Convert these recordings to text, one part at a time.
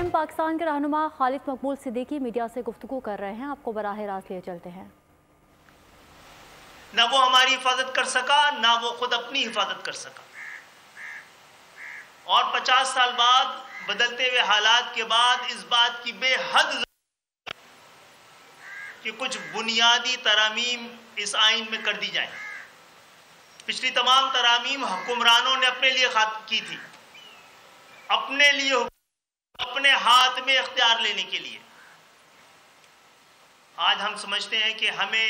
PM Pakistan के रहनुमा खालिद मकबूल Siddiqui media से गुफ्तगू कर रहे हैं। आपको बराह रास्त लिए चलते हैं। ना वो हमारी हिफाजत कर सका, ना वो खुद अपनी हिफाजत कर सका, और 50 साल बाद बदलते हुए हालात के बाद इस बात की बेहद कि कुछ बुनियादी तरामीम इस आइन में कर दी जाए। पिछली तमाम तरामीम हुक्मरानों ने अपने लिए की थी, अपने लिए, अपने हाथ में इख्तियार लेने के लिए। आज हम समझते हैं कि हमें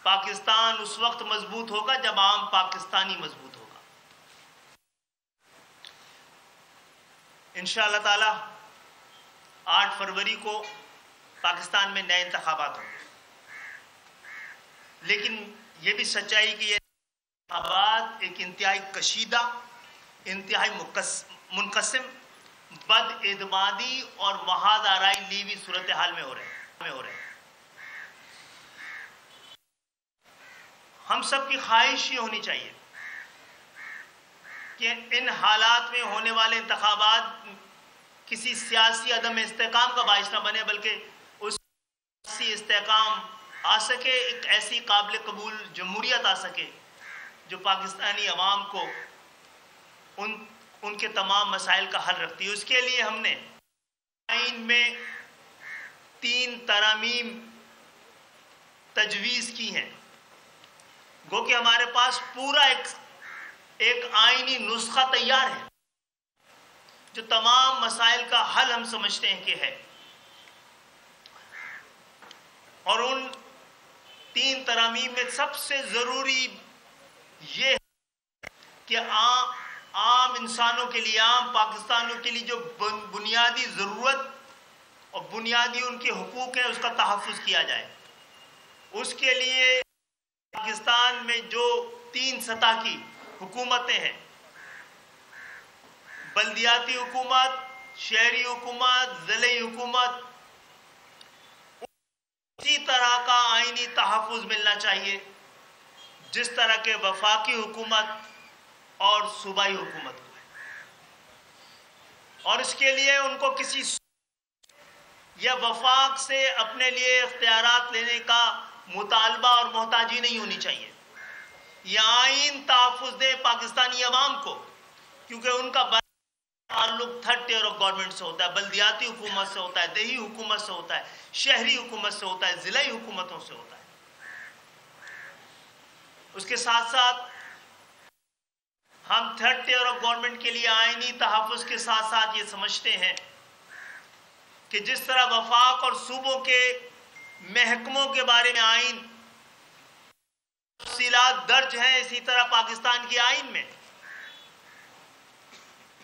पाकिस्तान उस वक्त मजबूत होगा जब आम पाकिस्तानी मजबूत होगा। इंशाअल्लाह ताला 8 फरवरी को पाकिस्तान में नए इंतखाबात होंगे, लेकिन ये भी सच्चाई कि ये इंतखाबात एक इंतहाई कशीदा, इंतहाई मुनक़सिम, बदएतमादी और महाद आराई लीवी सूरत हाल में हो रहे हैं। हम सब की ख्वाहिश ये होनी चाहिए कि इन हालात में होने वाले इंतखाबात किसी सियासी अदम इस्तेकाम का बाइस न बने, बल्कि उस इस्तेकाम आ सके, एक ऐसी काबिल कबूल जमहूरियत आ सके जो पाकिस्तानी अवाम को उनके तमाम मसाइल का हल रखती है। उसके लिए हमने आइन में 3 तरामीम तजवीज़ की हैं। गो कि हमारे पास पूरा एक आइनी नुस्खा तैयार है जो तमाम मसाइल का हल हम समझते हैं कि है। और उन 3 तरामीम में सबसे ज़रूरी ये है कि आम इंसानों के लिए, आम पाकिस्तानियों के लिए जो बुनियादी ज़रूरत और बुनियादी उनके हुकूक हैं उसका तहफ़्फ़ुज़ किया जाए। उसके लिए पाकिस्तान में जो 3 सतह की हुकूमतें हैं, बल्दियाती हुकूमत, शहरी हुकूमत, ज़िले हुकूमत, उसी तरह का आइनी तहफ़्फ़ुज़ मिलना चाहिए जिस तरह के वफाकी हुकूमत और सूबाई हुकूमत को है। और इसके लिए उनको किसी या वफाक से अपने लिए इख्तियारात लेने का मुतालबा और मोहताजी नहीं होनी चाहिए। यह आइन तहफ़्फ़ुज़ दे पाकिस्तानी अवाम को, क्योंकि उनका ताल्लुक 3rd tier ऑफ गवर्नमेंट से होता है, बल्दियाती हुकूमत से होता है, देही हुकूमत से होता है, शहरी हुकूमत से होता है, ज़िलाई हुकूमतों से होता है। उसके साथ साथ हम 3rd tier ऑफ गवर्नमेंट के लिए आइनी तहफ़्फ़ुज़ के साथ साथ ये समझते हैं कि जिस तरह वफाक और सूबों के महकमों के बारे में आइन तफ़सीलात दर्ज हैं, इसी तरह पाकिस्तान की आइन में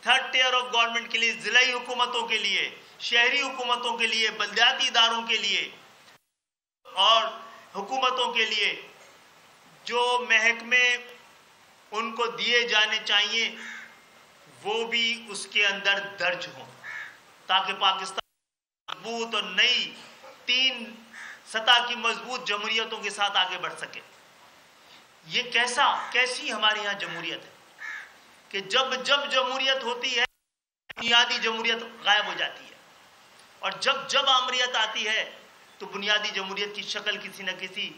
3rd tier ऑफ गवर्नमेंट के लिए, ज़िलाई हुकूमतों के लिए, शहरी हुकूमतों के लिए, बल्दियाती इदारों के लिए और हुकूमतों के लिए जो महकमे उनको दिए जाने चाहिए वो भी उसके अंदर दर्ज हों, ताकि पाकिस्तान मजबूत और नई 3 सतह की मजबूत जमहूरियतों के साथ आगे बढ़ सके। ये कैसी हमारे यहाँ जमहूरियत है कि जब जब जमहूरियत होती है बुनियादी जमहूरियत गायब हो जाती है, और जब जब आमरीत आती है तो बुनियादी जमहूरियत की शक्ल किसी न किसी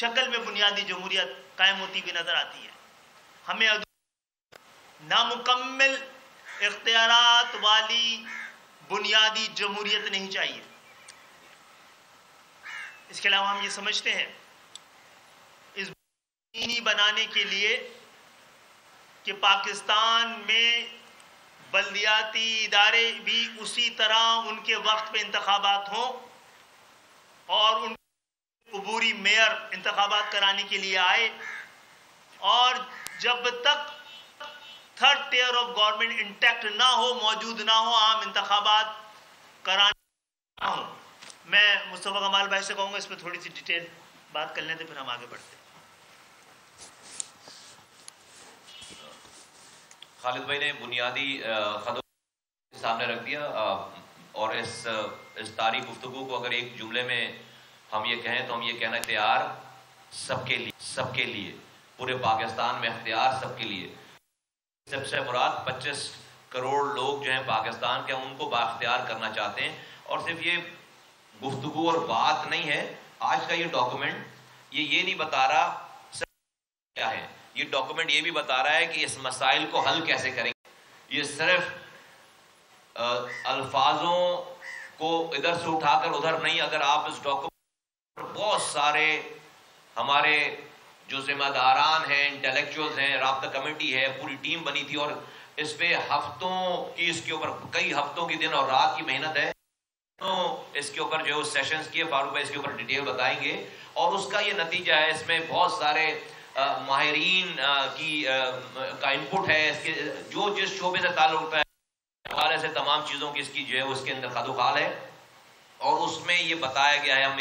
शक्ल में बुनियादी जमहूरियत कायम होती हुई नजर आती है। हमें नामुकम्मल इख्तियारात वाली बुनियादी जमहूरियत नहीं चाहिए। इसके अलावा हम ये समझते हैं इस यकीनी बनाने के लिए कि पाकिस्तान में बल्दियाती इदारे भी उसी तरह उनके वक्त पे इंतखाबात हों और उन अबूरी मेयर इंतखाबात कराने के लिए आए, और जब तक 3rd tier of government intact ना हो, मौजूद ना हो, आम इंतखाबात कराने ना हो। मैं मुस्तफ़ा कमाल भाई से कहूँगा इस पर थोड़ी सी डिटेल बात कर लें तो फिर हम आगे बढ़ते हैं। खालिद भाई ने बुनियादी खदों सामने रख दिया, और इस तारीख गुफ्तगू को अगर एक जुमले में हम ये कहें तो हम ये कहना तैयार सबके लिए पूरे पाकिस्तान में इख्तियार सबके लिए। सबसे मुराद کروڑ لوگ جو ہیں پاکستان کے، ان کو بااختیار کرنا چاہتے ہیں. اور صرف یہ گفتگو اور بات نہیں ہے. آج کا یہ ڈاکومنٹ یہ نہیں بتا رہا کیا ہے، یہ ڈاکومنٹ یہ بھی بتا رہا ہے کہ اس مسائل کو حل کیسے کریں گے. یہ صرف الفاظوں کو ادھر سے اٹھا کر ادھر نہیں. اگر آپ اس ڈاکومنٹ، بہت سارے ہمارے جو ذمہ داران ہیں، انٹلیکچوئلز ہیں، رابطہ کمیٹی ہے، پوری ٹیم بنی تھی، اور اس پہ ہفتوں کی، اس کے اوپر کئی ہفتوں کی دن اور رات کی محنت ہے. تو اس کے اوپر جو سیشنز کیے، فاروق بھائی اس کے اوپر ڈیٹیل بتائیں گے. اور اس کا یہ نتیجہ ہے، اس میں بہت سارے ماہرین کا انپٹ ہے. اس کے جو جس شعبے سے تعلق رکھتا ہے، حوالے سے تمام چیزوں کی اس کی جو ہے اس کے اندر خد و خال ہے. اور اس میں یہ بتایا گیا ہے ہم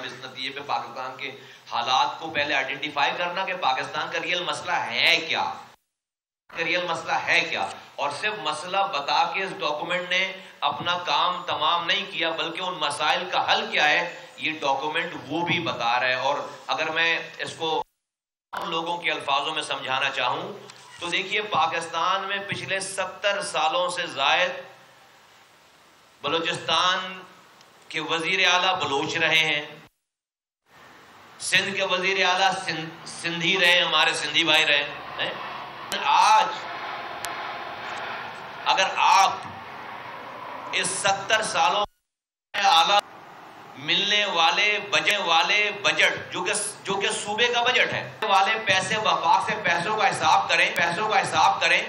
اس نتیجے پہ پاکستان کے حالات کو پہلے آئیڈینٹیفائی کرنا کہ پاکستان کا ریئل مسئلہ ہے کیا، ریئل مسئلہ ہے کیا. اور صرف مسئلہ بتا کے اس ڈاکومنٹ نے اپنا کام تمام نہیں کیا، بلکہ ان مسائل کا حل کیا ہے یہ ڈاکومنٹ وہ بھی بتا رہا ہے. اور اگر میں اس کو لوگوں کے الفاظوں میں سمجھانا چاہوں تو دیکھیے، پاکستان میں پچھلے 70 سالوں سے زائد بلوچستان کے وزیر اعلیٰ بلوچ رہے ہیں، سندھ کے وزیر اعلیٰ سندھی رہے، ہمارے سندھی بھائی رہے ہیں. آج اگر آپ اس 70 سالوں میں اعلیٰ ملنے والے بجٹ جو کہ صوبے کا بجٹ ہے والے پیسے، وفاق سے پیسوں کا حساب کریں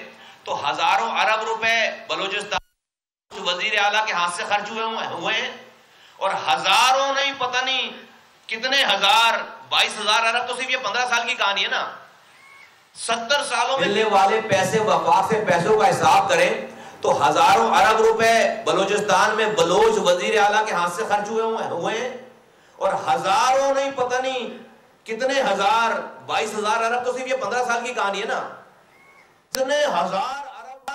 تو ہزاروں ارب روپے بلوچستان وزیر اعلیٰ کے ہاتھ سے خرچ ہوئے ہیں. اور ہزاروں نہیں، پتہ نہیں کتنے ہزار، 22,000 ارب تو صرف یہ 15 سال کی کہانی ہے نا. 70 سالوں میں ملنے والے پیسے، وفاق سے پیسوں کا حساب کریں تو ہزاروں ارب روپے بلوچستان میں بلوچ وزیر اعلیٰ کے ہاتھ سے خرچ ہوئے ہیں. اور ہزاروں نہیں، پتہ نہیں کتنے ہزار، 22,000 ارب تو صرف یہ 15 سال کی کہانی ہے نا. کتنے ہزار ارب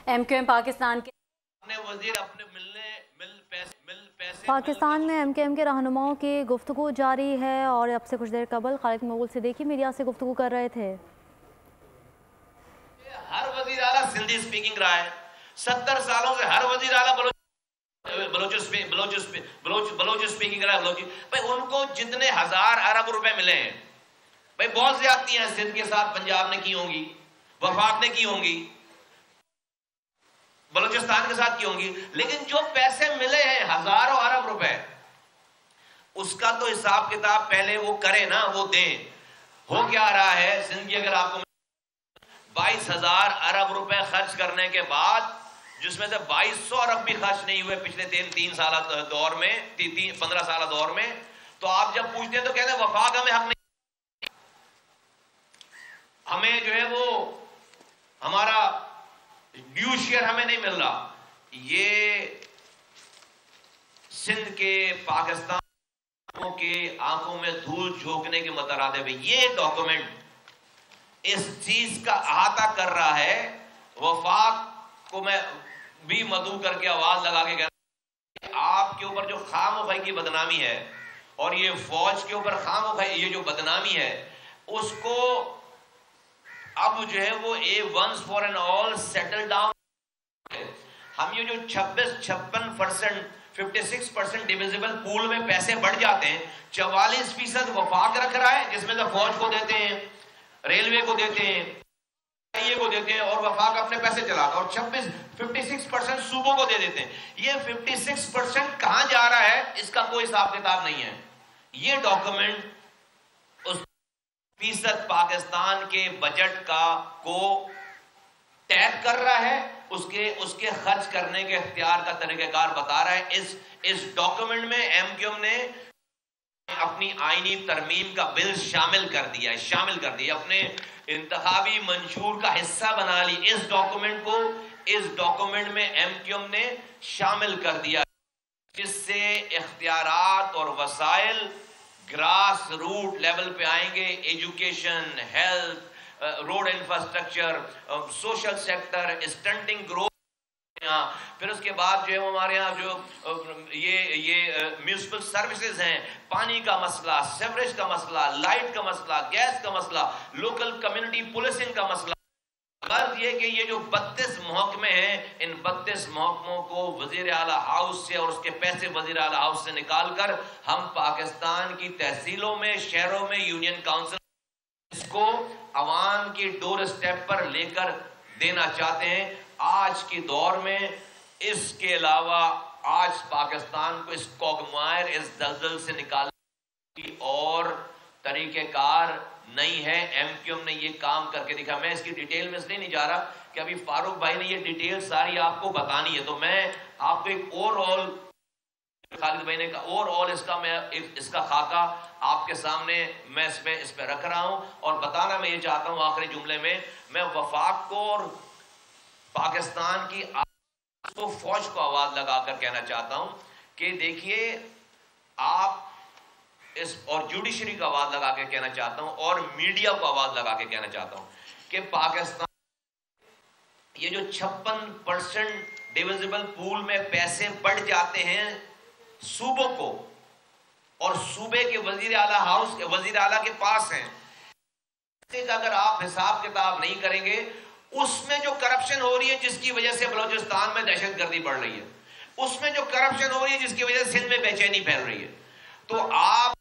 ایم کیو ایم پاکستان کے وزیر اپنے پاکستان میں ایم کیو ایم کے رہنماؤں کی گفتگو جاری ہے. اور اب سے کچھ دیر قبل خالد مقبول صدیقی میڈیا سے گفتگو کر رہے تھے. ہر وزیر اعلیٰ سندھی اسپیکنگ رہا ہے. 70 سالوں سے ہر وزیر اعلیٰ بلوچ اسپیکنگ رہا ہے. بھائی ان کو جتنے ہزار ارب روپے ملے ہیں، بھائی بہت زیادتی ہیں سندھ کے ساتھ پنجاب نے کی ہوں گی، وفاق نے کی ہوں گی، بلوچستان کے ساتھ کی ہوں گی. لیکن جو پیسے ملے ہیں ہزاروں ارب روپے، اس کا تو حساب کتاب پہلے وہ کرے نا، وہ دیں. ہو کیا رہا ہے سندھ کی؟ اگر آپ کو 22,000 ارب روپے خرچ کرنے کے بعد، جس میں سے 2,200 ارب بھی خرچ نہیں ہوئے پچھلے 3 سالہ دور میں، 15 سالہ دور میں، تو آپ جب پوچھتے ہیں تو کہتے ہیں وفاق ہمیں حق نہیں، ہمیں جو ہے وہ ہمارا ڈیو شیئر ہمیں نہیں مل رہا. یہ سندھ کے پاکستان کے آنکھوں میں دھول جھونکنے کے مترادف ہے. یہ ڈاکومنٹ اس چیز کا احاطہ کر رہا ہے. وفاق کو میں بھی مدعو کر کے آواز لگا کے کہتا ہوں، آپ کے اوپر جو خام و خواہ کی بدنامی ہے، اور یہ فوج کے اوپر خام و خواہ یہ جو بدنامی ہے، اس کو اب جو ہے وہ once for and all settle down. ہم یہ جو 56% 56% ڈیویزیبل پول میں پیسے بڑھ جاتے ہیں، 44% وفاق رکھ رہا ہے، جس میں سے فوج کو دیتے ہیں، ریلوے کو دیتے ہیں، کو دیتے ہیں، اور وفاق اپنے پیسے چلاتا ہے، اور 56% صوبوں کو دے دیتے ہیں. یہ 56% کہاں جا رہا ہے اس کا کوئی حساب کتاب نہیں ہے. یہ ڈاکومنٹ اس فیصد پاکستان کے بجٹ کو ٹیگ کر رہا ہے، اس کے خرچ کرنے کے اختیار کا طریقہ کار بتا رہا ہے. اس ڈاکومنٹ میں ایم کیو ایم نے اپنی آئینی ترمیم کا بل شامل کر دیا ہے، اپنے انتخابی منشور کا حصہ بنا لی. اس ڈاکومنٹ میں ایم کیو ایم نے شامل کر دیا، جس سے اختیارات اور وسائل گراس روٹ لیول پہ آئیں گے. Education, health, road infrastructure, social sector, stunting growth. پھر اس کے بعد جو ہے ہمارے یہاں جو یہ میونسپل سروسز ہیں، پانی کا مسئلہ، سیوریج کا مسئلہ، لائٹ کا مسئلہ، گیس کا مسئلہ، لوکل کمیونٹی پولیسنگ کا مسئلہ، غرض یہ کہ یہ جو 32 محکمے ہیں، ان 32 محکموں کو وزیر اعلیٰ ہاؤس سے اور اس کے پیسے وزیر اعلیٰ ہاؤس سے نکال کر ہم پاکستان کی تحصیلوں میں، شہروں میں، یونین کاؤنسل اس کو عوام کی ڈور اسٹیپ پر لے کر دینا چاہتے ہیں آج کی دور میں۔ اس کے علاوہ آج پاکستان کو اس کوگمائر، اس دلدل سے نکالنے کی اور طریقہ کار نہیں ہے۔ ایم کیو ایم نے یہ کام کر کے دکھا۔ میں اس کی ڈیٹیل میں اس لیے نہیں جا رہا کہ ابھی فاروق بھائی نے یہ ڈیٹیل ساری آپ کو بتانی ہے، تو میں آپ کو ایک خالد بھائی نے اس کا خاکہ آپ کے سامنے میں اس پہ رکھ رہا ہوں، اور بتانا میں یہ چاہتا ہوں آخری جملے میں وفاق کو اور پاکستان کی کو فوج کو آواز لگا کر کہنا چاہتا ہوں کہ دیکھیے آپ اور جوڈیشری کو آواز لگا کے کہنا چاہتا ہوں اور میڈیا کو آواز لگا کے کہنا چاہتا ہوں کہ پاکستان یہ جو 56% ڈیویزبل پول میں پیسے بڑھ جاتے ہیں صوبوں کو، اور صوبے کے وزیر اعلیٰ کے پاس ہیں، اگر آپ حساب کتاب نہیں کریں گے اس میں جو کرپشن ہو رہی ہے جس کی وجہ سے بلوچستان میں دہشت گردی بڑھ رہی ہے، اس میں جو کرپشن ہو رہی ہے جس کی وجہ سے سندھ میں بے چینی پھیل رہی ہے، تو آپ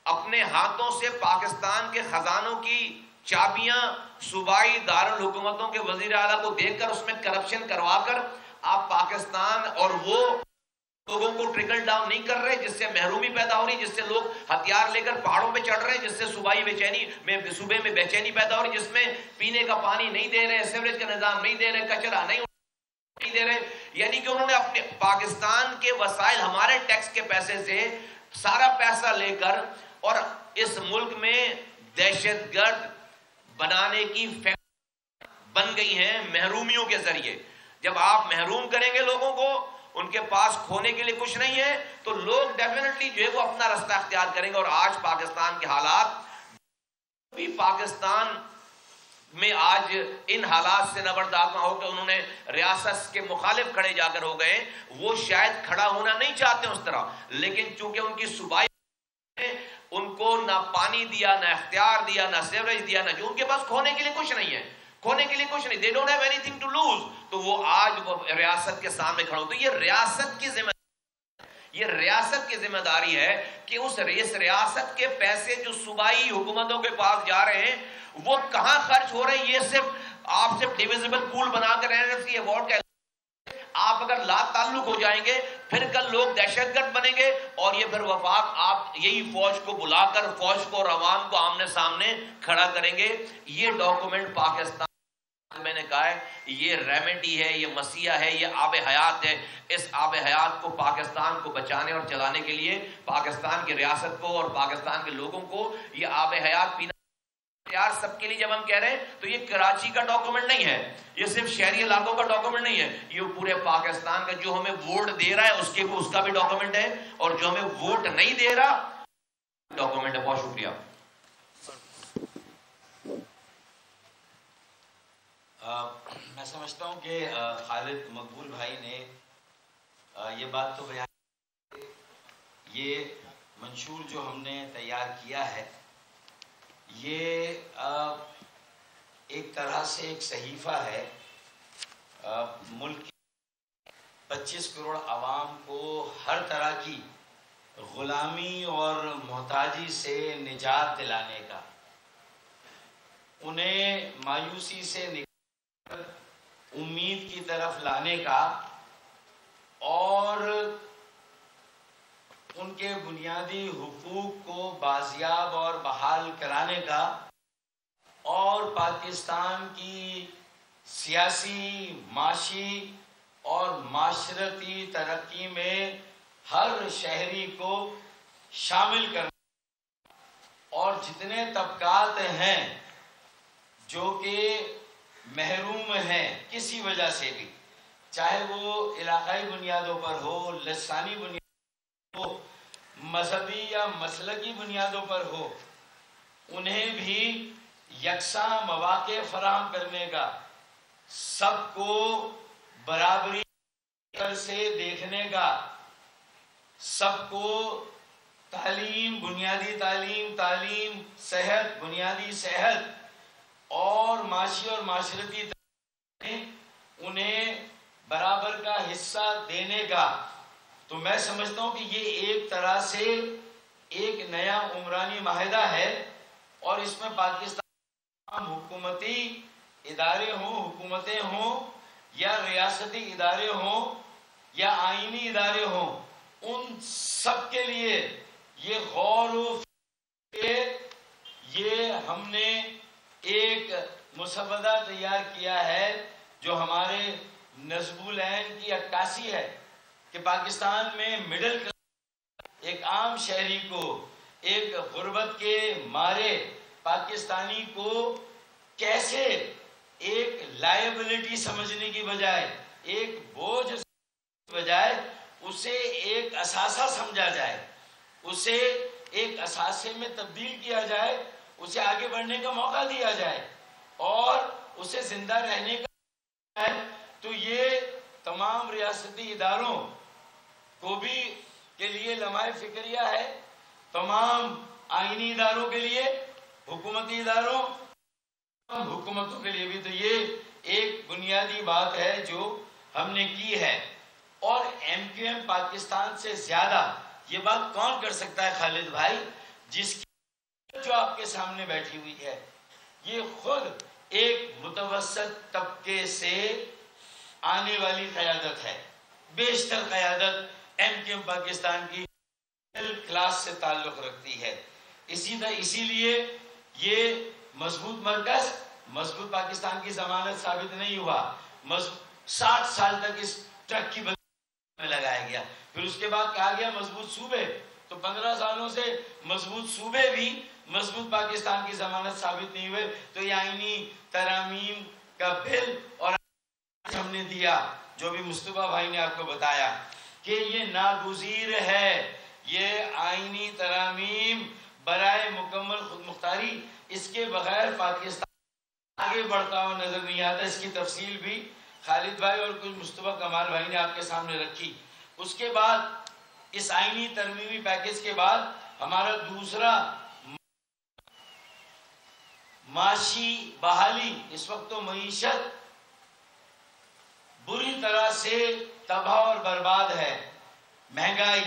اپنے ہاتھوں سے پاکستان کے خزانوں کی چابیاں صوبائی دارالحکومتوں کے وزیر اعلیٰ کو دے کر اس میں کرپشن کروا کر آپ پاکستان اور وہ لوگوں کو ٹرکل ڈاؤن نہیں کر رہے، جس سے محرومی پیدا ہو رہی، جس سے لوگ ہتھیار لے کر پہاڑوں پہ چڑھ رہے ہیں، جس سے صوبے میں بے چینی پیدا ہو رہی، جس میں پینے کا پانی نہیں دے رہے، سیوریج کا نظام نہیں دے رہے، کچرا نہیں دے رہے، یعنی کہ انہوں نے اپنے پاکستان کے وسائل ہمارے ٹیکس کے پیسے سے سارا پیسہ لے کر اور اس ملک میں دہشت گرد بنانے کی فیکٹری بن گئی ہیں محرومیوں کے ذریعے۔ جب آپ محروم کریں گے لوگوں کو، ان کے پاس کھونے کے لیے کچھ نہیں ہے، تو لوگ ڈیفینیٹلی جو ہے وہ اپنا رستہ اختیار کریں گے۔ اور آج پاکستان کے حالات بھی پاکستان میں آج ان حالات سے نبردار نہ ہو کہ انہوں نے ریاست کے مخالف کھڑے جا کر ہو گئے، وہ شاید کھڑا ہونا نہیں چاہتے اس طرح، لیکن چونکہ ان کی صوبائی ان کو نہ پانی دیا، نہ اختیار دیا، نہ سیوریج دیا، نہ جو ان کے پاس کھونے کے لیے کچھ نہیں ہے، کھونے کے لیے کچھ نہیں، they don't have anything to lose، تو وہ آج وہ ریاست کے سامنے کھڑا ہو۔ تو یہ ریاست کی ذمہ داری ہے کہ اس ریاست کے پیسے جو صوبائی حکومتوں کے پاس جا رہے ہیں وہ کہاں خرچ ہو رہے ہیں۔ یہ آپ صرف ڈیویزبل پول بنا کر NFC ایوارڈ کا آپ اگر لا تعلق ہو جائیں گے، پھر کل لوگ دہشت گرد بنیں گے، اور یہ پھر وفاق آپ یہی فوج کو بلا کر فوج کو اور عوام کو آمنے سامنے کھڑا کریں گے۔ یہ ڈاکومنٹ پاکستان میں نے کہا ہے یہ ریمیڈی ہے، یہ مسیح ہے، یہ آب حیات ہے۔ اس آب حیات کو پاکستان کو بچانے اور چلانے کے لیے پاکستان کی ریاست کو اور پاکستان کے لوگوں کو یہ آب حیات پینا یار سب کے لیے جب ہم کہہ رہے ہیں تو یہ کراچی کا ڈاکومنٹ نہیں ہے، یہ صرف شہری علاقوں کا ڈاکومنٹ نہیں ہے، یہ پورے پاکستان کا جو ہمیں ووٹ دے رہا ہے اس کا بھی ڈاکومنٹ ہے، اور جو ہمیں ووٹ نہیں دے رہا ڈاکومنٹ ہے۔ بہت شکریہ۔ میں سمجھتا ہوں کہ خالد مقبول بھائی نے یہ بات تو بیان، یہ منشور جو ہم نے تیار کیا ہے یہ ایک طرح سے ایک صحیفہ ہے ملک کی 25 کروڑ عوام کو ہر طرح کی غلامی اور محتاجی سے نجات دلانے کا، انہیں مایوسی سے امید کی طرف لانے کا، اور ان کے بنیادی حقوق کو بازیاب اور بحال کرانے کا، اور پاکستان کی سیاسی، معاشی اور معاشرتی ترقی میں ہر شہری کو شامل کرنا، اور جتنے طبقات ہیں جو کہ محروم ہیں کسی وجہ سے بھی، چاہے وہ علاقائی بنیادوں پر ہو، لسانی بنیادوں ہو، مذہبی یا مسلکی بنیادوں پر ہو، انہیں بھی یکساں مواقع فراہم کرنے کا، سب کو برابری سے دیکھنے کا، سب کو تعلیم، بنیادی تعلیم، صحت، بنیادی صحت اور معاشی اور معاشرتی انہیں برابر کا حصہ دینے کا، تو میں سمجھتا ہوں کہ یہ ایک طرح سے ایک نیا عمرانی معاہدہ ہے، اور اس میں پاکستان حکومتی ادارے ہوں، حکومتیں ہوں، یا ریاستی ادارے ہوں، یا آئینی ادارے ہوں، ان سب کے لیے یہ غور و یہ ہم نے ایک مسودہ تیار کیا ہے جو ہمارے نصب العین کی عکاسی ہے کہ پاکستان میں مڈل کلاس ایک عام شہری کو، ایک غربت کے مارے پاکستانی کو کیسے ایک لائبلٹی سمجھنے کی بجائے، ایک بوجھ کی بجائے اسے ایک اثاثہ سمجھا جائے، اسے ایک اثاثے میں تبدیل کیا جائے، اسے آگے بڑھنے کا موقع دیا جائے اور اسے زندہ رہنے کا ہے۔ تو یہ تمام ریاستی اداروں کو بھی کے لیے لمحہ فکریہ ہے، تمام آئینی اداروں کے لیے، حکومتی اداروں، حکومتوں کے لیے بھی۔ تو یہ ایک بنیادی بات ہے جو ہم نے کی ہے۔ اور ایم کیو ایم پاکستان سے زیادہ یہ بات کون کر سکتا ہے خالد بھائی، جس کی جو آپ کے سامنے بیٹھی ہوئی ہے، یہ خود ایک متوسط طبقے سے آنے والی قیادت ہے۔ بیشتر قیادت ایم کیو ایم پاکستان کی مڈل کلاس سے تعلق رکھتی ہے۔ اسی لیے یہ مضبوط مرکز، مضبوط پاکستان کی ضمانت ثابت نہیں ہوا، 60 سال تک اس ٹرک کی میں لگایا گیا، پھر اس کے بعد کہا گیا مضبوط صوبے، تو 15 سالوں سے مضبوط صوبے بھی مضبوط پاکستان کی ضمانت ثابت نہیں ہوئے۔ تو یہ آئینی ترامیم کا بل اور ہم نے دیا، جو بھی مصطفیٰ بھائی نے آپ کو بتایا کہ یہ ناگزیر ہے، یہ آئینی ترامیم برائے مکمل خود مختاری، اس کے بغیر پاکستان آگے بڑھتا ہوا نظر نہیں آتا۔ اس کی تفصیل بھی خالد بھائی اور کچھ مصطفیٰ کمال بھائی نے آپ کے سامنے رکھی۔ اس کے بعد اس آئینی ترمیمی پیکج کے بعد ہمارا دوسرا معاشی بحالی، اس وقت تو معیشت بری طرح سے تباہ اور برباد ہے، مہنگائی،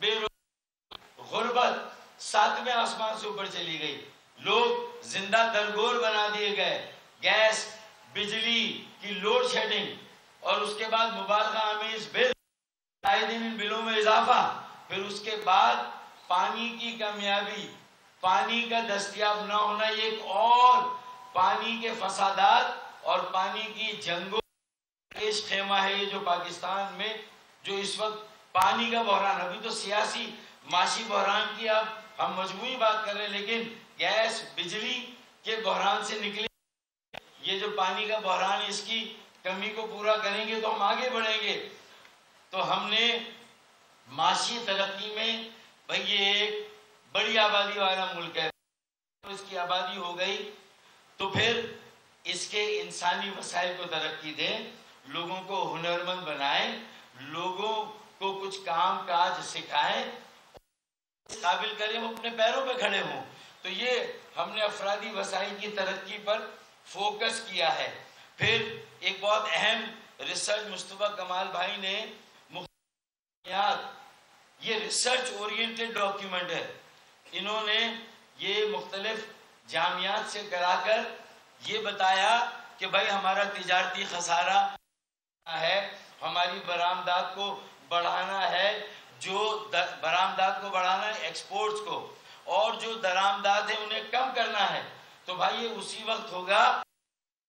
بے روزگاری، غربت 7ویں آسمان سے اوپر چلی گئی، لوگ زندہ درگور بنا دیے گئے، گیس بجلی کی لوڈ شیڈنگ، اور اس کے بعد مبالغہ آمیز بل، آئے دن ان بلوں میں اضافہ، پھر اس کے بعد پانی کی کمیابی، پانی کا دستیاب نہ ہونا، یہ ایک اور پانی کے فسادات اور پانی کی جنگوں پیش خیمہ ہے یہ جو پاکستان میں جو اس وقت پانی کا بحران، ابھی تو سیاسی معاشی بحران کی اب ہم مجموعی بات کر رہے ہیں، لیکن گیس بجلی کے بحران سے نکلے یہ جو پانی کا بحران، اس کی کمی کو پورا کریں گے تو ہم آگے بڑھیں گے۔ تو ہم نے معاشی ترقی میں، بھئی یہ ایک بڑی آبادی والا ملک ہے، اس کی آبادی ہو گئی تو پھر اس کے انسانی وسائل کو ترقی دیں، لوگوں کو ہنرمند بنائیں، لوگوں کو کچھ کام کاج سکھائیں، اس قابل کریں وہ اپنے پیروں پہ کھڑے ہوں۔ تو یہ ہم نے افرادی وسائل کی ترقی پر فوکس کیا ہے۔ پھر ایک بہت اہم ریسرچ مصطفیٰ کمال بھائی نے یہ ریسرچ اورینٹڈ ڈاکیومنٹ ہے، انہوں نے یہ مختلف جامعات سے کرا کر یہ بتایا کہ بھائی ہمارا تجارتی خسارہ ہے، ہماری برآمدات کو بڑھانا ہے، جو برآمدات کو بڑھانا ہے ایکسپورٹس کو، اور جو درآمدات ہیں انہیں کم کرنا ہے۔ تو بھائی یہ اسی وقت ہوگا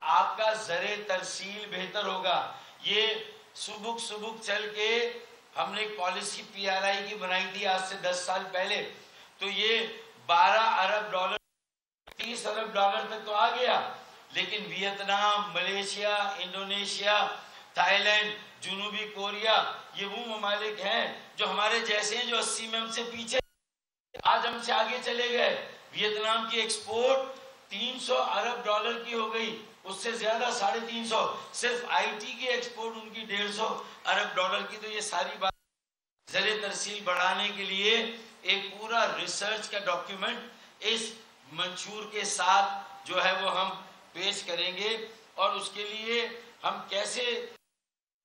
آپ کا زر ترسیل بہتر ہوگا۔ یہ سبک چل کے ہم نے ایک پالیسی پی آر آئی کی بنائی تھی آج سے 10 سال پہلے، تو یہ 12 ارب ڈالر 30 ارب ڈالر تک تو آ گیا، لیکن Vietnam, Malaysia, Indonesia, Thailand, جنوبی کوریا، یہ وہ ممالک ہیں جو ہمارے جیسے ہیں جو 80 میں ہم سے پیچھے، آج ہم سے آگے چلے گئے۔ ویتنام کی ایکسپورٹ 300 ارب ڈالر کی ہو گئی، اس سے زیادہ 350، صرف آئی ٹی کی ایکسپورٹ ان کی 150 ارب ڈالر کی۔ تو یہ ساری بات زر ترسیل بڑھانے کے لیے ایک پورا ریسرچ کا ڈاکیومنٹ اس منشور کے ساتھ جو ہے وہ ہم پیش کریں گے اور اس کے لیے ہم کیسے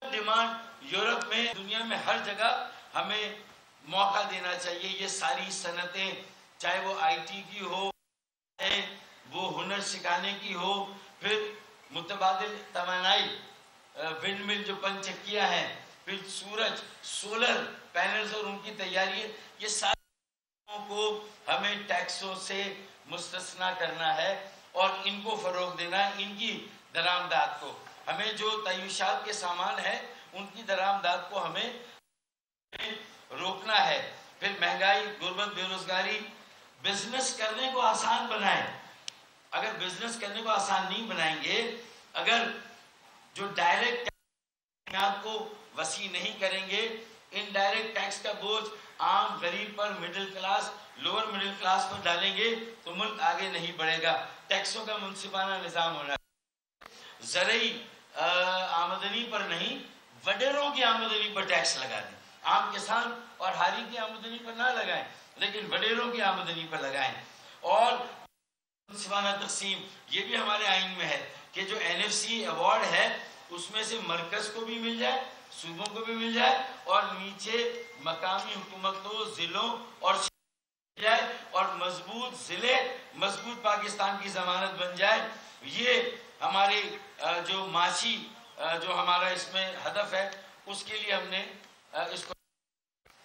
ڈیمانڈ یورپ میں دنیا میں ہر جگہ ہمیں موقع دینا چاہیے. یہ ساری صنعتیں چاہے وہ آئی ٹی کی ہو, وہ ہنر سکھانے کی ہو, پھر متبادل توانائی ونڈ مل جو پن چکیاں ہیں, پھر سورج سولر پینلز اور ان کی تیاری, یہ سارے کو ہمیں ٹیکسوں سے مستثنا کرنا ہے اور ان کو فروغ دینا ہے. ان کی درآمدات کو ہمیں جو تعیشات کے سامان ہے ان کی درآمدات کو ہمیں روکنا ہے. پھر مہنگائی, غربت, بے روزگاری, بزنس کرنے کو آسان بنائیں. اگر بزنس کرنے کو آسان نہیں بنائیں گے, اگر جو ڈائریکٹ ٹیکس کو وسیع نہیں کریں گے, انڈائریکٹ ٹیکس کا بوجھ عام غریب پر, middle class, lower middle class پر ڈالیں گے تو ملک آگے نہیں بڑھے گا. ٹیکسوں کا منصفانہ نظام ہونا, زرعی آمدنی پر نہیں, وڈیروں کی آمدنی پر ٹیکس لگا دیں. عام کسان اور ہاری کی آمدنی پر نہ لگائیں, لیکن وڈیروں کی آمدنی پر لگائیں. اور منصفانہ تقسیم, یہ بھی ہمارے آئین میں ہے کہ جو NFC ایوارڈ ہے اس میں سے مرکز کو بھی مل جائے, صوبوں کو بھی مل جائے, اور نیچے مقامی حکومتوں, ضلعوں اور جائے, اور مضبوط ضلع مضبوط پاکستان کی ضمانت بن جائے. یہ ہماری جو معاشی جو ہمارا اس میں ہدف ہے اس کے لیے ہم نے اس کو.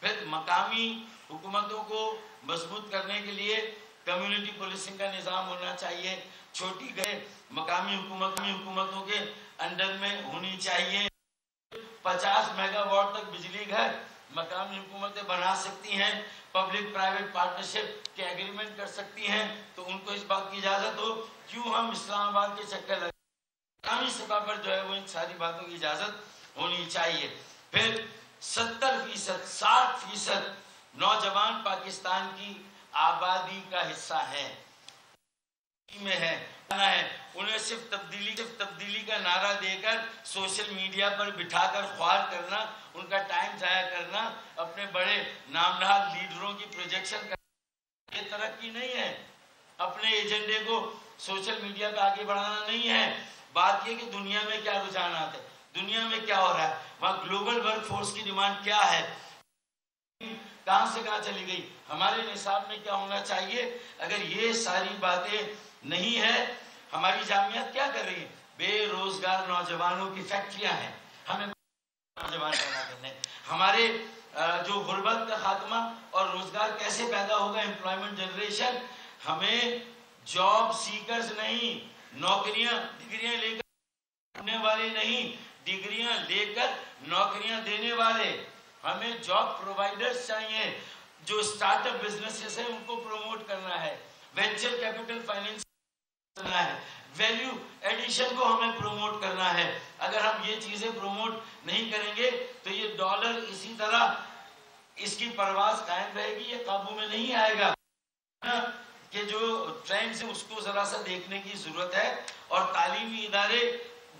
پھر مقامی حکومتوں کو مضبوط کرنے کے لیے کمیونٹی پولیسنگ کا نظام ہونا چاہیے. چھوٹی گئے مقامی حکومتوں کے انڈر میں ہونی چاہیے. 50 میگا واٹ تک بجلی گھر مقامی حکومتیں بنا سکتی ہیں, پبلک پرائیویٹ پارٹنرشپ کے ایگریمنٹ کر سکتی ہیں, تو ان کو اس بات کی اجازت ہو. کیوں ہم اسلام آباد کے چکر لگے, مقامی سطح پر جو ہے وہ ان ساری باتوں کی اجازت ہونی چاہیے. پھر 70%, 60% نوجوان پاکستان کی آبادی کا حصہ ہیں, میں ہے, انہیں صرف تبدیلی کا نعرہ دے کر سوشل میڈیا پر بٹھا کر خوار کرنا, ان کا ٹائم ضائع کرنا, اپنے بڑے نامنہاد لیڈروں کی پروجیکشن کرنا, یہ ترقی نہیں ہے. اپنے ایجنڈے کو سوشل میڈیا پہ آگے بڑھانا نہیں ہے. بات یہ کہ دنیا میں کیا رجحانات ہے, دنیا میں کیا ہو رہا ہے, وہاں گلوبل ورک فورس کی ڈیمانڈ کیا ہے, کہاں سے کہاں چلی گئی, ہمارے نصاب میں کیا ہونا چاہیے. اگر یہ ساری باتیں نہیں ہے, ہماری جامعات کیا کر رہی ہیں, بے روزگار نوجوانوں کی فیکٹریاں ہیں, ہمیں نوجوان پیدا کرنے. ہمارے جو غربت کا خاتمہ اور روزگار کیسے پیدا ہوگا, امپلائمنٹ جنریشن, ہمیں جاب سیکرز نہیں, نوکریاں ڈگریاں لے کر کرنے والے نہیں, ڈگریاں لے کر نوکریاں دینے والے, ہمیں جاب پرووائڈرز چاہیے. جو سٹارٹ اپ بزنسز ہیں ان کو پروموٹ کرنا ہے, وینچر کیپٹل فائنینس کرنا ہے, ویلیو ایڈیشن کو ہمیں پروموٹ کرنا ہے. اگر ہم یہ چیزیں پروموٹ نہیں کریں گے تو یہ ڈالر اسی طرح اس کی پرواز قائم رہے گی, یہ قابو میں نہیں آئے گا. کہ جو ٹرینڈز ہیں اس کو ذرا سا دیکھنے کی ضرورت ہے, اور تعلیمی ادارے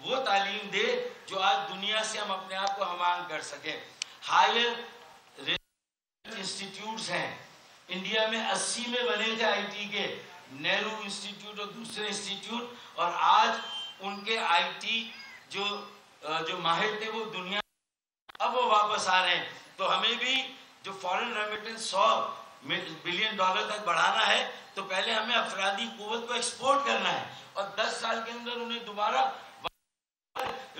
وہ تعلیم دے جو آج دنیا سے ہم اپنے آپ کو ہمانگ کر سکیں. ہائر انسٹیٹیوٹس ہیں انڈیا میں, 80 میں بنے تھے آئی ٹی کے, نہرو انسٹیٹیوٹ اور دوسرے انسٹیٹیوٹ, اور آج ان کے آئی ٹی جو ماہر تھے وہ دنیا اب وہ واپس آ رہے ہیں. تو ہمیں بھی جو فارن ریمیٹنس $100 بلین تک بڑھانا ہے تو پہلے ہمیں افرادی قوت کو ایکسپورٹ کرنا ہے, اور 10 سال کے اندر انہیں دوبارہ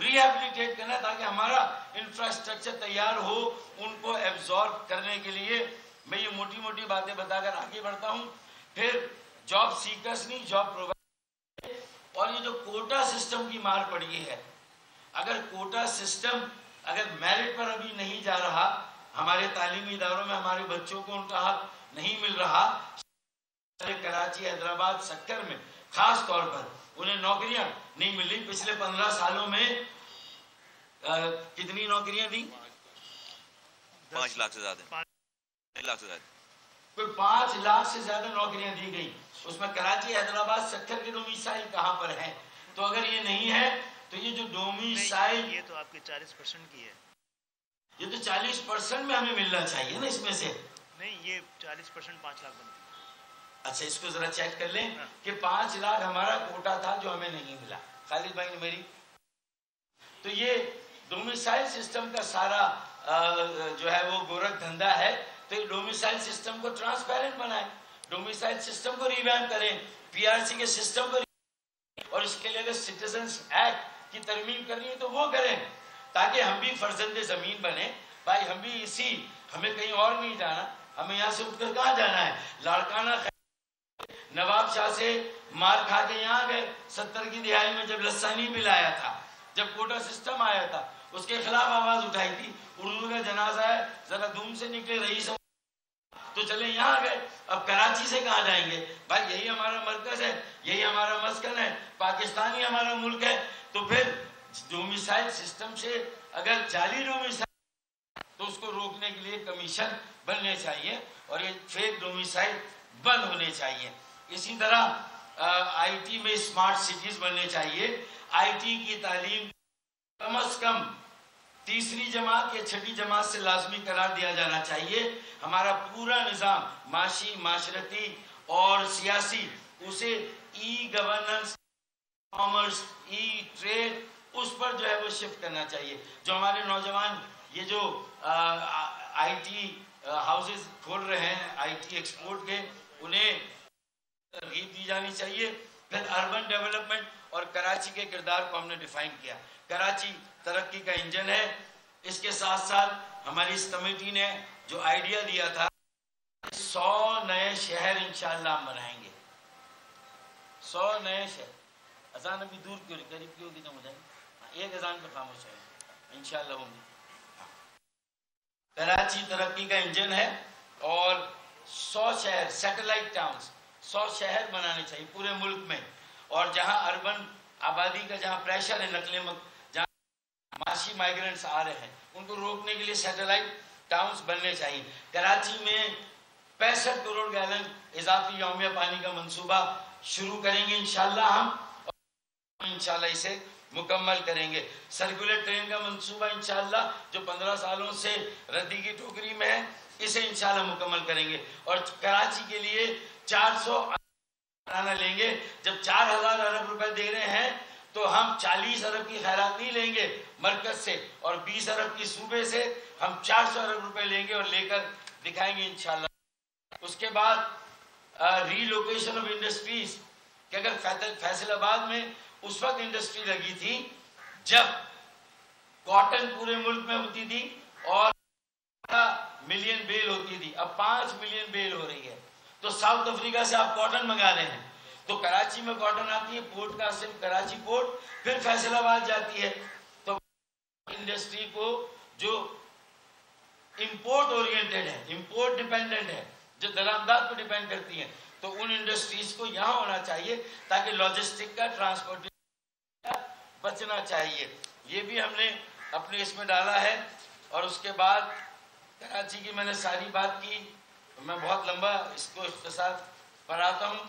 ری ایبلیٹیٹ کرنا ہے تاکہ ہمارا انفراسٹرکچر تیار ہو ان کو ایبزارب کرنے کے لیے. میں یہ موٹی موٹی باتیں بتا کر آگے بڑھتا ہوں. پھر جاب سیکرز نہیں, جاب پرووائڈر. اور یہ جو کوٹا سسٹم کی مار پڑی ہے, اگر کوٹا سسٹم اگر میرٹ پر ابھی نہیں جا رہا, ہمارے تعلیمی اداروں میں ہمارے بچوں کو ان کا حق نہیں مل رہا, کراچی, حیدرآباد سیکٹر میں خاص طور پر انہیں نوکریاں نہیں مل رہی. پچھلے 15 سالوں میں کتنی نوکریاں دی, 5 لاکھ سے زیادہ, 5 لاکھ سے زیادہ, کوئی 5 لاکھ سے زیادہ نوکریاں دی گئی. اس میں کراچی, حیدرآباد سیکٹر کے ڈومیسائل کہاں پر ہیں. تو اگر یہ نہیں ہے تو یہ جو ڈومیسائل, یہ تو آپ کے 40% کی ہے, یہ تو 40% میں ہمیں ملنا چاہیے نا, اس میں سے نہیں, یہ 40% 5 لاکھ بنتی. अच्छा इसको जरा चेक कर लें कि 5 लाख हमारा कोटा था जो हमें नहीं मिला। खालिद भाई ने मेरी, तो ये डोमिसाइल सिस्टम का सारा जो है वो गोरख धंधा है। तो डोमिसाइल सिस्टम को ट्रांसपेरेंट बनाएं, डोमिसाइल सिस्टम को रिवैम्प करें, पीआरसी के सिस्टम को, और इसके लिए अगर सिटीजन्स एक्ट की तरमीम करनी है तो वो करें, ताकि हम भी फर्जंदे जमीन बने। भाई हम भी हमें कहीं और नहीं जाना, हमें यहाँ से उठकर कहाँ जाना है? लाड़काना नवाब शाह से मार खा के यहाँ गए 70 की दिहाई में, जब लसानी बिल आया था, जब कोटा सिस्टम आया था, उसके खिलाफ आवाज उठाई थी। उर्दू का जनाजा है, जरा धूम से निकले रईस तो चले यहाँ गए। अब कराची से कहाँ जाएंगे? भाई यही हमारा मरकज है, यही हमारा मस्कन है, पाकिस्तान ही हमारा मुल्क है। तो फिर डोमिसाइल सिस्टम से अगर जाली डोमिसाइल, तो उसको रोकने के लिए कमीशन बनने चाहिए और ये फेक डोमिसाइल बंद होने चाहिए। इसी तरह आईटी में स्मार्ट सिटीज बनने चाहिए। आईटी की तालीम कम अज कम तीसरी जमात या छठी जमात से लाजमी करार दिया जाना चाहिए। हमारा पूरा निज़ाम माशी, माशरती और सियासी, उसे ई गवर्नेंस, कॉमर्स, ई ट्रेड, उस पर जो है वो शिफ्ट करना चाहिए। जो हमारे नौजवान ये जो आईटी हाउसेस खोल रहे हैं आईटी एक्सपोर्ट के, उन्हें तरगीब दी जानी चाहिए। फिर अर्बन डेवलपमेंट और कराची के किरदार को हमने डिफाइन किया। कराची तरक्की का इंजन है। इसके साथ साथ हमारी इस कमेटी ने जो आइडिया दिया था, 100 नए शहर इंशाअल्लाह हम बनाएंगे। 100 नए शहर। अजान अभी दूर क्यों, करीब क्यों की, हो जाए एक अजान पे खामोश है, इंशाअल्लाह होंगे। कराची तरक्की का इंजन है और 100 शहर, सैटेलाइट टाउन्स, 100 शहर बनाने चाहिए पूरे मुल्क में। और जहां अर्बन आबादी का जहां प्रेशर है, जहां माशी माइग्रेंट्स आ रहे हैं, उनको रोकने के लिए सैटेलाइट टाउन्स बनने चाहिए। कराची में 65 करोड़ गैलन इजाफी यौमिया पानी का मंसूबा शुरू करेंगे इंशाल्लाह हम, और इंशाल्लाह इसे मुकम्मल करेंगे। सर्कुलर ट्रेन का मंसूबा इंशाल्लाह जो 15 सालों से रद्दी की टोकरी में है, इसे इंशाल्लाह मुकम्मल करेंगे। और कराची के लिए 400 लेंगे। जब 4000 अरब रुपए दे रहे हैं तो हम 40 अरब की खैरात नहीं लेंगे मरकज से, और 20 अरब की सूबे से हम 400 अरब रुपए लेंगे और लेकर दिखाएंगे इंशाल्लाह। उसके बाद रीलोकेशन ऑफ इंडस्ट्रीज, कि अगर फैसलाबाद में उस वक्त इंडस्ट्री लगी थी जब कॉटन पूरे मुल्क में होती थी और मिलियन बेल होती थी, अब 5 मिलियन बेल हो रही है। तो साउथ अफ्रीका से आप कॉटन मंगा रहे हैं, तो कराची में कॉटन आती है, पोर्ट का सिर्फ कराची पोर्ट, फिर फैसलाबाद जाती है। तो इंडस्ट्री को जो इंपोर्ट ओरिएंटेड है, इंपोर्ट डिपेंडेंट है, जो दरामदात पर डिपेंड करती है, तो उन इंडस्ट्रीज को यहाँ होना चाहिए ताकि लॉजिस्टिक का, ट्रांसपोर्टेशन का बचना चाहिए। ये भी हमने अपने इसमें डाला है। और उसके बाद कराची की मैंने सारी बात की, मैं बहुत लंबा इसको इख्तिसार पढ़ाता हूँ।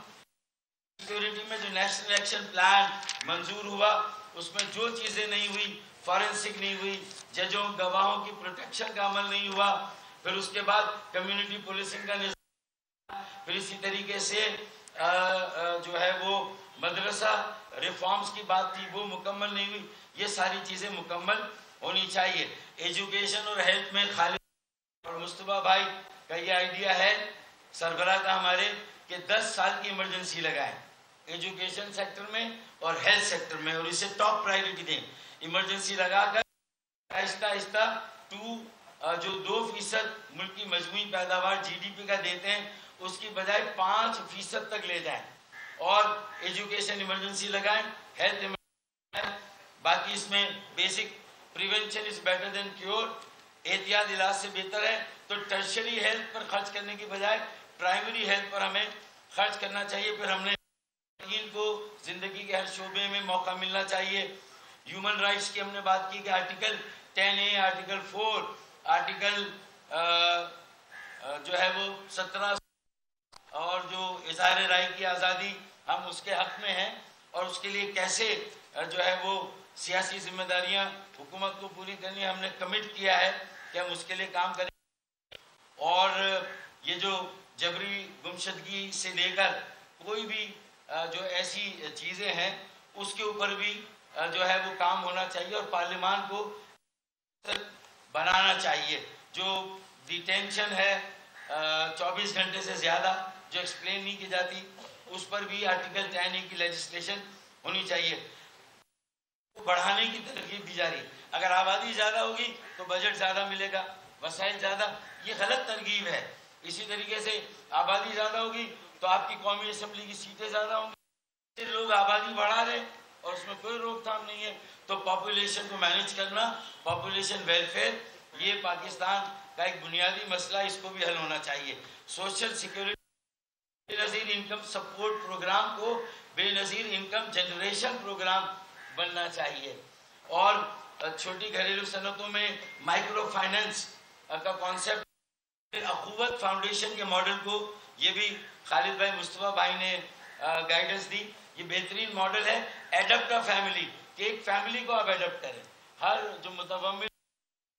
सिक्योरिटी में जो नेशनल एक्शन प्लान मंजूर हुआ, उसमें जो चीज़ें नहीं हुई, फॉरेंसिक नहीं हुई, जजों गवाहों की प्रोटेक्शन का अमल नहीं हुआ, फिर उसके बाद कम्युनिटी पुलिसिंग का निज़ाम, फिर इसी तरीके से जो है वो मदरसा रिफॉर्म्स की बात थी, वो मुकम्मल नहीं हुई। ये सारी चीज़ें मुकम्मल होनी चाहिए। एजुकेशन और हेल्थ में खालिद और मुस्तफा भाई का ये आइडिया है सरबराह का हमारे, कि 10 साल की इमरजेंसी लगाएं एजुकेशन सेक्टर में और हेल्थ सेक्टर में, और इसे टॉप प्रायोरिटी दें। इमरजेंसी लगाकर आहिस्ता आहिस्ता जो 2% मुल्क की मजमूई पैदावार GDP का देते हैं, उसकी बजाय 5% तक ले जाएं, और एजुकेशन इमरजेंसी लगाएं, हेल्थ इमरजेंसी। बाकी इसमें basic prevention is better than cure, एहतियात इलाज से बेहतर है। तो टर्शरी हेल्थ पर खर्च करने की बजाय प्राइमरी हेल्थ पर हमें खर्च करना चाहिए। फिर हमने इनको जिंदगी के हर शोबे में मौका मिलना चाहिए। ह्यूमन राइट्स की हमने बात की कि आर्टिकल 10A, आर्टिकल 4, आर्टिकल जो है वो 17 और जो इज़हार राय की आज़ादी, हम उसके हक में हैं, और उसके लिए कैसे जो है वो सियासी जिम्मेदारियां हुकूमत को पूरी करनी, हमने कमिट किया है कि हम उसके लिए काम करें। और ये जो जबरी गुमशदगी से लेकर कोई भी जो ऐसी चीज़ें हैं उसके ऊपर भी जो है वो काम होना चाहिए और पार्लियामान को बनाना चाहिए। जो डिटेंशन है 24 घंटे से ज़्यादा जो एक्सप्लेन नहीं की जाती, उस पर भी आर्टिकल 10A की लेजिस्लेशन होनी चाहिए। बढ़ाने की तरकीब दी जा रही है। अगर आबादी ज़्यादा होगी तो बजट ज़्यादा मिलेगा, वसाइल ज़्यादा, ये गलत तरकीब है। इसी तरीके से आबादी ज़्यादा होगी तो आपकी कौमी असम्बली की सीटें ज़्यादा होंगी। लोग आबादी बढ़ा रहे और उसमें कोई रोकथाम नहीं है। तो पॉपुलेशन को मैनेज करना, पॉपुलेशन वेलफेयर, ये पाकिस्तान का एक बुनियादी मसला, इसको भी हल होना चाहिए। Social security Benazir income support programme को बेनज़ीर इनकम जनरेशन प्रोग्राम बनना चाहिए। और छोटी घरेलू सनतों में माइक्रो फाइनेंस का कॉन्सेप्ट, अखुवत फाउंडेशन के मॉडल को, ये भी खालिद भाई, मुस्तफ़ा भाई ने गाइडेंस दी। ये बेहतरीन मॉडल है एडप्ट अ फैमिली, कि एक फैमिली को आप एडप्ट करें। हर जो मुतवम्मिल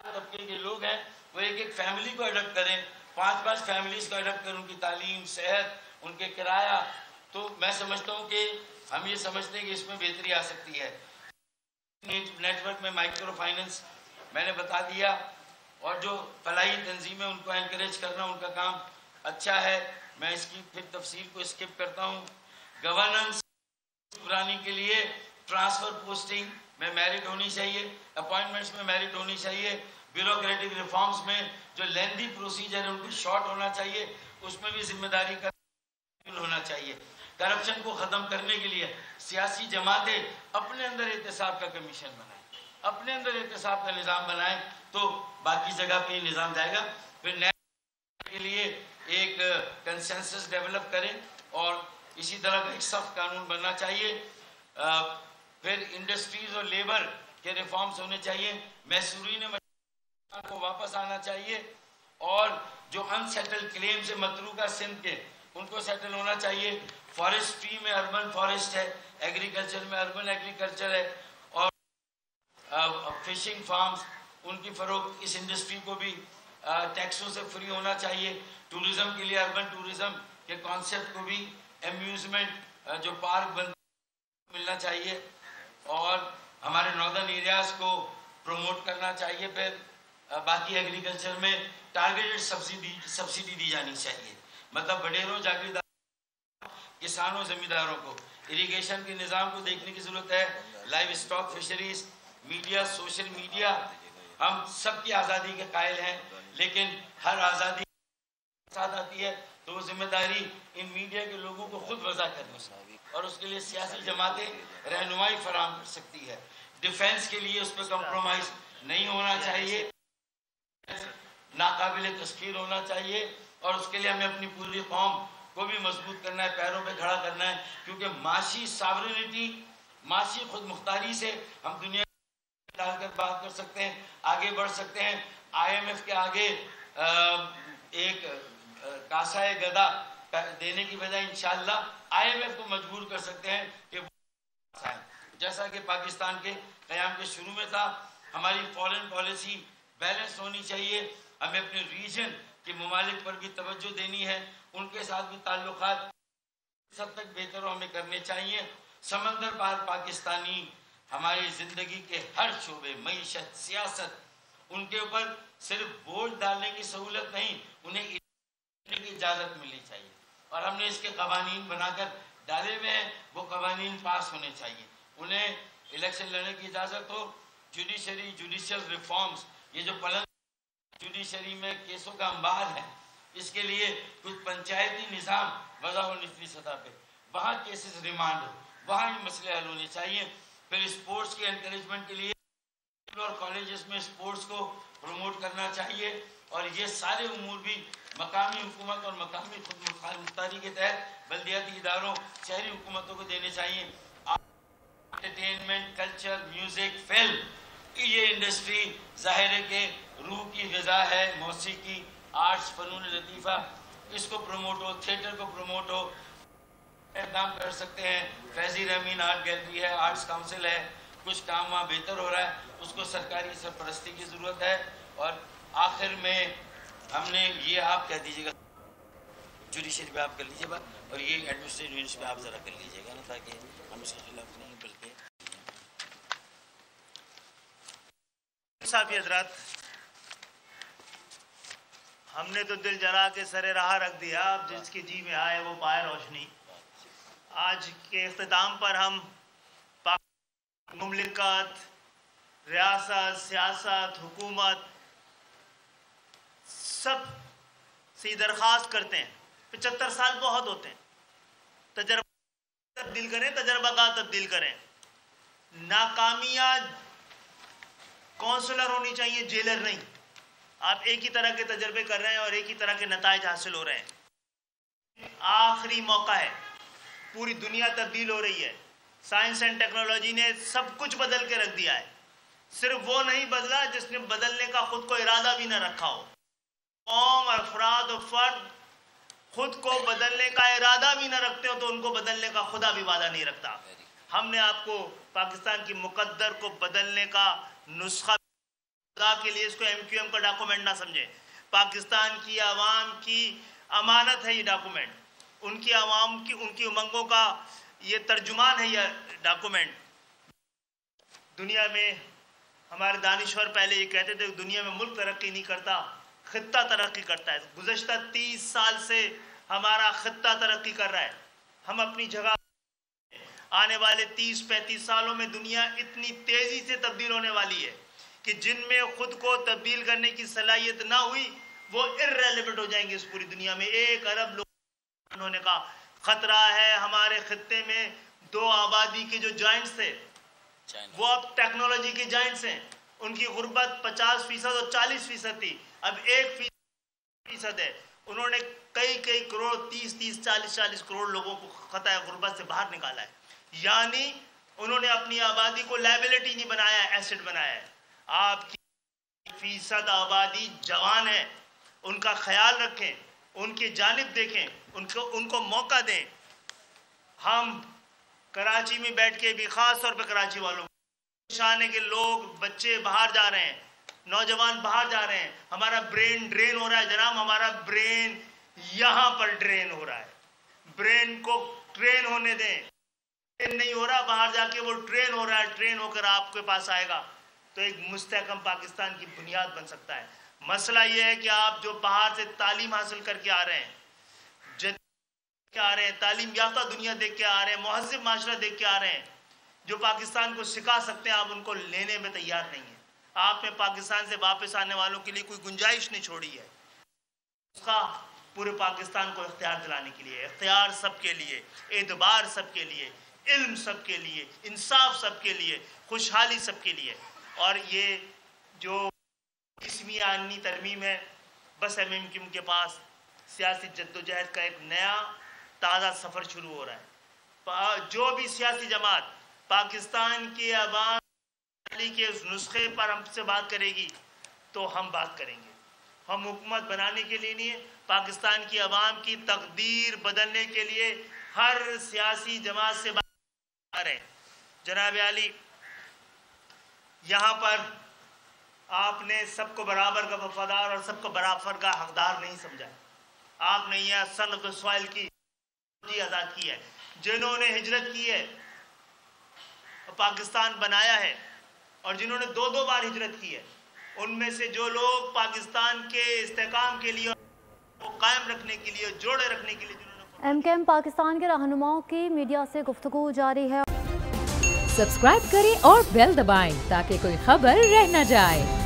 तबके के लोग हैं वो एक एक फैमिली को एडप्ट करें, 5-5 फैमिलीज को एडप्ट करें, उनकी तालीम, सेहत, उनके किराया। तो मैं समझता हूँ कि हम ये समझते हैं कि इसमें बेहतरी आ सकती है। नेटवर्क में माइक्रो फाइनेंस मैंने बता दिया, और जो फलाही तंजीमें उनको एनकरेज करना, उनका काम अच्छा है। मैं इसकी फिर तफसील को स्किप करता हूँ। गवर्नेंस बनाने के लिए ट्रांसफर पोस्टिंग में मेरिट होनी चाहिए, अपॉइंटमेंट्स में मेरिट होनी चाहिए। ब्यूरोक्रेटिक रिफॉर्म्स में जो लेंथी प्रोसीजर है उनको शॉर्ट होना चाहिए, उसमें भी जिम्मेदारी का होना चाहिए। करप्शन को ख़त्म करने के लिए सियासी जमातें अपने अंदर एहतसाब का कमीशन बनाएं, अपने अंदर एहतसाब का निज़ाम बनाएं, तो बाकी जगह पे निज़ाम जाएगा। फिर नए के लिए एक कंसेंसस डेवलप करें और इसी तरह का एक सख्त कानून बनना चाहिए। फिर इंडस्ट्रीज और लेबर के रिफॉर्म्स होने चाहिए। मैसूरीन को वापस आना चाहिए, और जो अनसेटल क्लेम्स है मतरूका सिंध के, उनको सेटल होना चाहिए। फॉरेस्ट्री में अर्बन फॉरेस्ट है, एग्रीकल्चर में अर्बन एग्रीकल्चर है, और फिशिंग फार्म्स, उनकी फरोख्त, इस इंडस्ट्री को भी टैक्सों से फ्री होना चाहिए। टूरिज्म के लिए अर्बन टूरिज्म के कॉन्सेप्ट को भी, एम्यूजमेंट जो पार्क बन मिलना चाहिए, और हमारे नॉर्दर्न एरियाज को प्रमोट करना चाहिए। फिर बाकी एग्रीकल्चर में टारगेटेड सब्सिडी दी जानी चाहिए, मतलब बडेरों, जागीरदार, किसानों, जमींदारों को। इरिगेशन के निज़ाम को देखने की ज़रूरत है। Live stock, fisheries, media, social media, हम सब की आज़ादी के कायल हैं, लेकिन हर आज़ादी के साथ आती है, तो वो जिम्मेदारी इन मीडिया के लोगों को खुद वज़ा करनी, और उसके लिए सियासी जमातें रहनुमाई फराहम कर सकती है। डिफेंस के लिए उस पर कम्प्रोमाइज़ नहीं होना चाहिए, नाकाबिल तस्खीर होना चाहिए, और उसके लिए हमें अपनी पूरी कौम को भी मजबूत करना है, पैरों पे खड़ा करना है। क्योंकि माशी सॉवरेनिटी, माशी खुद मुख्तारी से हम दुनिया डालकर बात कर सकते हैं, आगे बढ़ सकते हैं। IMF के आगे एक कासाए गदा देने की बजाय इंशाअल्लाह IMF को मजबूर कर सकते हैं कि जैसा कि पाकिस्तान के क़याम के शुरू में था। हमारी फॉरेन पॉलिसी बैलेंस होनी चाहिए। हमें अपने रीजन के ममालिक पर भी तवज्जो देनी है, उनके साथ भी ताल्लुकात सब तक बेहतर हमें करने चाहिए। समंदर पार पाकिस्तानी हमारी ज़िंदगी के हर शोबे, मईशत, सियासत, उनके ऊपर सिर्फ वोट डालने की सहूलत नहीं, उन्हें की इजाज़त मिलनी चाहिए, और हमने इसके कवानीन बनाकर डाले हुए हैं, वो कवानीन पास होने चाहिए। उन्हें इलेक्शन लड़ने की इजाज़त हो। जुडिशरी, जुडिशियल रिफॉर्म्स, ये जो पलंग जुडिशरी में केसों का अंबार है, इसके लिए कुछ पंचायती निज़ाम वज़ा हो निचली सतह पे, वहाँ केसेस रिमांड हो, वहाँ ये मसले हल होने चाहिए। फिर स्पोर्ट्स के एनकरेजमेंट के लिए और कॉलेजेस में स्पोर्ट्स को प्रमोट करना चाहिए, और ये सारे उमूर भी मकामी हुकूमत और मकामी खुद मुख्तारी के तहत बल्दियाती इदारों, शहरी हुकूमतों को देने चाहिए। एंटरटेनमेंट, कल्चर, म्यूज़िक, फिल्म, ये इंडस्ट्री ज़ाहिर है कि रूह की ग़िज़ा है। मौसीकी, आर्ट्स, फ़नून लतीफ़ा, इसको प्रमोट हो, थिएटर को प्रमोट हो, इक़दाम कर सकते हैं। फैज़ी रहमीन आर्ट गैलरी है, आर्ट्स काउंसिल है, कुछ काम वहाँ बेहतर हो रहा है, उसको सरकारी सरपरस्ती की ज़रूरत है। और आखिर में हमने ये, आप कह दीजिएगा, जुडिशरी पे आप कर लीजिए बात, और ये एडमिनिस्ट्रेटिव यूनिट्स पे आप ज़रा कर लीजिएगा ना, ताकि हम इसके खिलाफ नहीं बल्कि साहब हजरात, हमने तो दिल जला के सरे राह रख दिया, अब जिसके जी में आए वो पाए रोशनी। आज के इख्तिताम पर हम मुमलिकत, रियासत, सियासत, हुकूमत सब से दरख्वास्त करते हैं, 75 साल बहुत होते हैं, तजर्बा तब्दील करें, तजर्बाकार तब्दील करें। नाकामियाँ काउंसलर होनी चाहिए, जेलर नहीं। आप एक ही तरह के तजर्बे कर रहे हैं और एक ही तरह के नताइज हासिल हो रहे हैं। आखिरी मौका है, पूरी दुनिया तब्दील हो रही है, साइंस एंड टेक्नोलॉजी ने सब कुछ बदल के रख दिया है। सिर्फ वो नहीं बदला जिसने बदलने का खुद को इरादा भी न रखा हो। कौम, अफराद और फर्द खुद को बदलने का इरादा भी न रखते हो तो उनको बदलने का खुदा भी वादा नहीं रखता। हमने आपको पाकिस्तान की मुकद्दर को बदलने का नुस्खा के लिए, इसको MQM का डॉक्यूमेंट ना समझे, पाकिस्तान की आवाम की अमानत है ये डॉक्यूमेंट, उनकी आवाम की, उनकी उमंगों का ये तर्जुमान है ये डॉक्यूमेंट। दुनिया में हमारे दानिश्वर पहले ये कहते थे, दुनिया में मुल्क तरक्की नहीं करता, खित्ता तरक्की करता है। गुज़श्ता 30 साल से हमारा खित्ता तरक्की कर रहा है, हम अपनी जगह। आने वाले 30-35 सालों में दुनिया इतनी तेज़ी से तब्दील होने वाली है कि जिनमें खुद को तब्दील करने की सलाहियत ना हुई वो इर्रेलेवेंट हो जाएंगे इस पूरी दुनिया में। 1 अरब लोग होने का खतरा है। हमारे खित्ते में 2 आबादी के जो जॉइंट्स थे वो अब टेक्नोलॉजी के जॉइंट्स हैं। उनकी गुर्बत 50% और 40% थी, अब 1% है। उन्होंने कई करोड़, 30 40 करोड़ लोगों को खतरा गुर्बत से बाहर निकाला है। यानी उन्होंने अपनी आबादी को लायबिलिटी नहीं बनाया, एसेट बनाया है। आपकी 1% आबादी जवान है, उनका ख्याल रखें, उनकी जानिब देखें, उनको मौका दें। हम कराची में बैठ के भी, ख़ास तौर पर कराची वालों आने के लोग, बच्चे बाहर जा रहे हैं, नौजवान बाहर जा रहे हैं, हमारा ब्रेन ड्रेन हो रहा है जनाब, हमारा ब्रेन यहाँ पर ड्रेन हो रहा है। ब्रेन को ट्रेन होने दें, ट्रेन नहीं हो रहा, बाहर जाके वो ट्रेन हो रहा है, ट्रेन होकर आपके पास आएगा तो एक मुस्तहकम पाकिस्तान की बुनियाद बन सकता है। मसला ये है कि आप जो बाहर से तालीम हासिल करके आ रहे हैं, तालीम याफ्ता दुनिया देख के आ रहे हैं, मुहज़्ज़िब माशरा देख के आ रहे हैं, जो पाकिस्तान को सिखा सकते हैं, आप उनको लेने में तैयार नहीं है। आपने पाकिस्तान से वापस आने वालों के लिए कोई गुंजाइश नहीं छोड़ी है। उसका पूरे पाकिस्तान को इख्तियार दिलाने के लिए, इख्तियार सबके लिए, एतबार सबके लिए, इल्म सबके लिए, इंसाफ सबके लिए, खुशहाली सबके लिए। और ये जो 20वीं आईनी तरमीम है, बस MQM के पास सियासी जद्दोजहद का एक नया ताज़ा सफ़र शुरू हो रहा है। जो भी सियासी जमात पाकिस्तान की अवाम के उस नुस्खे पर हमसे बात करेगी तो हम बात करेंगे। हम हुकूमत बनाने के लिए नहीं है, पाकिस्तान की अवाम की तकदीर बदलने के लिए हर सियासी जमात से बात कर रहे हैं। जनाब आली, यहाँ पर आपने सबको बराबर का वफादार और सबको बराबर का हकदार नहीं समझा। आपने यह सन ऑफ द सॉइल की आज़ाद की है। जिन्होंने हिजरत की है, पाकिस्तान बनाया है, और जिन्होंने 2 बार हिजरत की है, उनमें से जो लोग पाकिस्तान के इस्तेकाम के लिए, वो कायम रखने के लिए, जोड़े रखने के लिए जिन्होंने MQM पाकिस्तान के रहनुमाओं की मीडिया से गुफ्तगू जारी है। सब्सक्राइब करें और बेल दबाएं ताकि कोई खबर रह न जाए।